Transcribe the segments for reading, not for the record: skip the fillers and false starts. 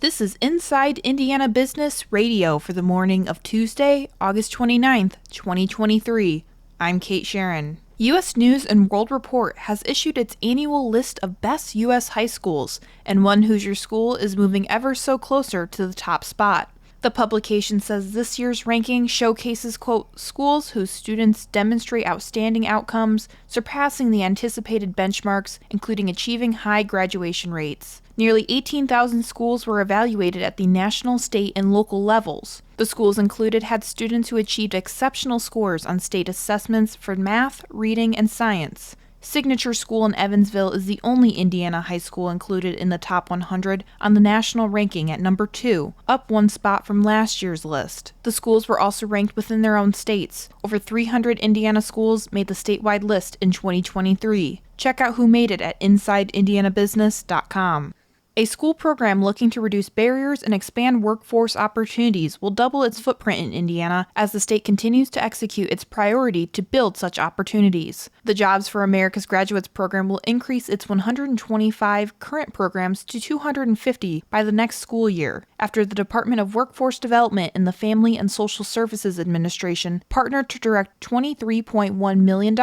This is Inside Indiana Business Radio for the morning of Tuesday, August 29th, 2023. I'm Kate Sharon. U.S. News & World Report has issued its annual list of best U.S. high schools, and one Hoosier school is moving ever so closer to the top spot. The publication says this year's ranking showcases, quote, schools whose students demonstrate outstanding outcomes, surpassing the anticipated benchmarks, including achieving high graduation rates. Nearly 18,000 schools were evaluated at the national, state, and local levels. The schools included had students who achieved exceptional scores on state assessments for math, reading, and science. Signature School in Evansville is the only Indiana high school included in the top 100 on the national ranking at number 2, up one spot from last year's list. The schools were also ranked within their own states. Over 300 Indiana schools made the statewide list in 2023. Check out who made it at InsideIndianaBusiness.com. A school program looking to reduce barriers and expand workforce opportunities will double its footprint in Indiana as the state continues to execute its priority to build such opportunities. The Jobs for America's Graduates program will increase its 125 current programs to 250 by the next school year, after the Department of Workforce Development and the Family and Social Services Administration partnered to direct $23.1 million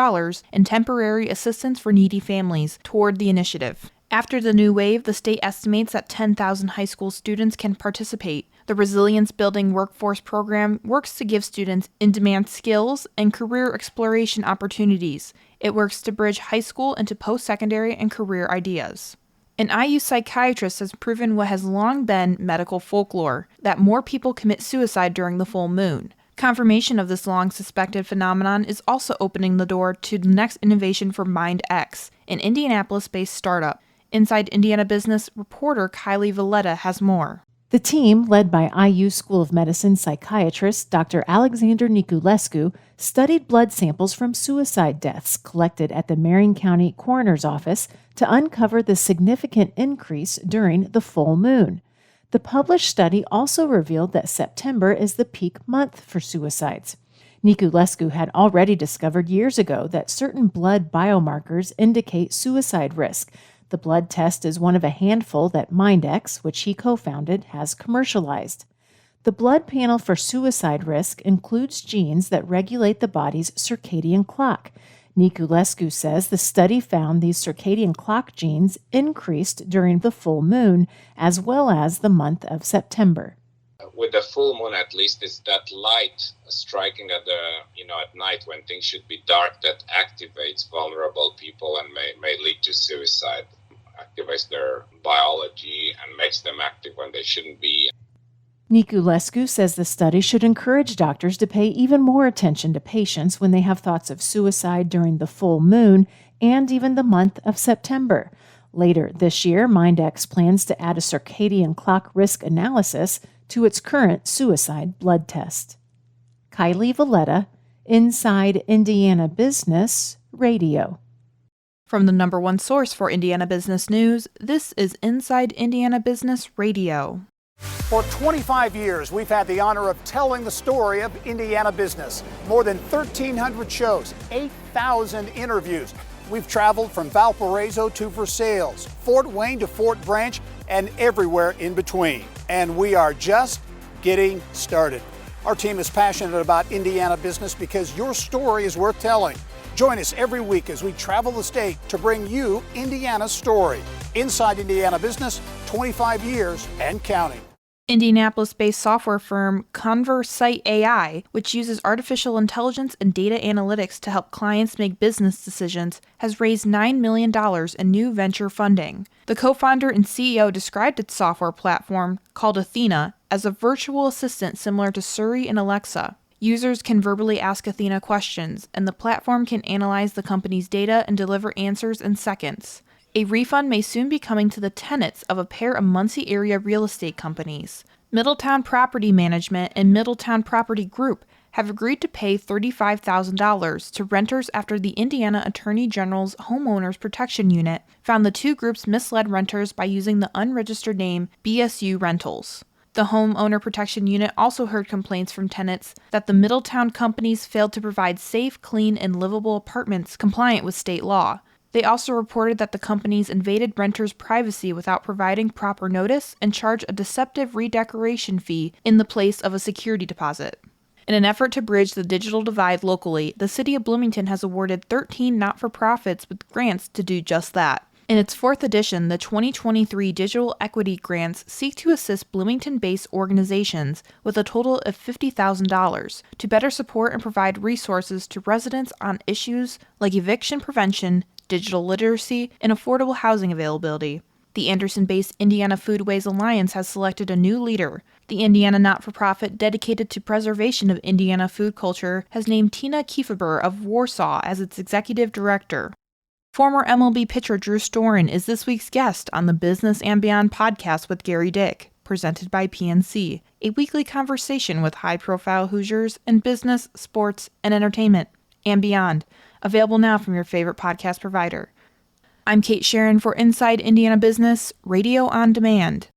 in temporary assistance for needy families toward the initiative. After the new wave, the state estimates that 10,000 high school students can participate. The Resilience Building Workforce Program works to give students in-demand skills and career exploration opportunities. It works to bridge high school into post-secondary and career ideas. An IU psychiatrist has proven what has long been medical folklore, that more people commit suicide during the full moon. Confirmation of this long-suspected phenomenon is also opening the door to the next innovation for MindX, an Indianapolis-based startup. Inside Indiana Business reporter Kylie Valletta has more. The team, led by IU School of Medicine psychiatrist Dr. Alexander Niculescu, studied blood samples from suicide deaths collected at the Marion County Coroner's Office to uncover the significant increase during the full moon. The published study also revealed that September is the peak month for suicides. Niculescu had already discovered years ago that certain blood biomarkers indicate suicide risk. The blood test is one of a handful that MindX, which he co-founded, has commercialized. The blood panel for suicide risk includes genes that regulate the body's circadian clock. Niculescu says the study found these circadian clock genes increased during the full moon, as well as the month of September. With the full moon, at least, it's that light striking at night when things should be dark that activates vulnerable people and may lead to suicide. Activates their biology and makes them active when they shouldn't be. Niculescu says the study should encourage doctors to pay even more attention to patients when they have thoughts of suicide during the full moon and even the month of September. Later this year, MindX plans to add a circadian clock risk analysis to its current suicide blood test. Kylie Valletta, Inside Indiana Business Radio. From the number one source for Indiana business news, this is Inside Indiana Business Radio. For 25 years, we've had the honor of telling the story of Indiana business. More than 1,300 shows, 8,000 interviews. We've traveled from Valparaiso to Versailles, Fort Wayne to Fort Branch, and everywhere in between. And we are just getting started. Our team is passionate about Indiana business because your story is worth telling. Join us every week as we travel the state to bring you Indiana's story. Inside Indiana Business, 25 years and counting. Indianapolis-based software firm Conversight AI, which uses artificial intelligence and data analytics to help clients make business decisions, has raised $9 million in new venture funding. The co-founder and CEO described its software platform, called Athena, as a virtual assistant similar to Siri and Alexa. Users can verbally ask Athena questions, and the platform can analyze the company's data and deliver answers in seconds. A refund may soon be coming to the tenants of a pair of Muncie area real estate companies. Middletown Property Management and Middletown Property Group have agreed to pay $35,000 to renters after the Indiana Attorney General's Homeowners Protection Unit found the two groups misled renters by using the unregistered name BSU Rentals. The Homeowner Protection Unit also heard complaints from tenants that the Middletown companies failed to provide safe, clean, and livable apartments compliant with state law. They also reported that the companies invaded renters' privacy without providing proper notice and charged a deceptive redecoration fee in the place of a security deposit. In an effort to bridge the digital divide locally, the City of Bloomington has awarded 13 not-for-profits with grants to do just that. In its fourth edition, the 2023 Digital Equity Grants seek to assist Bloomington-based organizations with a total of $50,000 to better support and provide resources to residents on issues like eviction prevention, digital literacy, and affordable housing availability. The Anderson-based Indiana Foodways Alliance has selected a new leader. The Indiana not-for-profit dedicated to preservation of Indiana food culture has named Tina Kieferber of Warsaw as its executive director. Former MLB pitcher Drew Storen is this week's guest on the Business and Beyond podcast with Gary Dick, presented by PNC, a weekly conversation with high-profile Hoosiers in business, sports, and entertainment, and beyond. Available now from your favorite podcast provider. I'm Kate Sharon for Inside Indiana Business, Radio on Demand.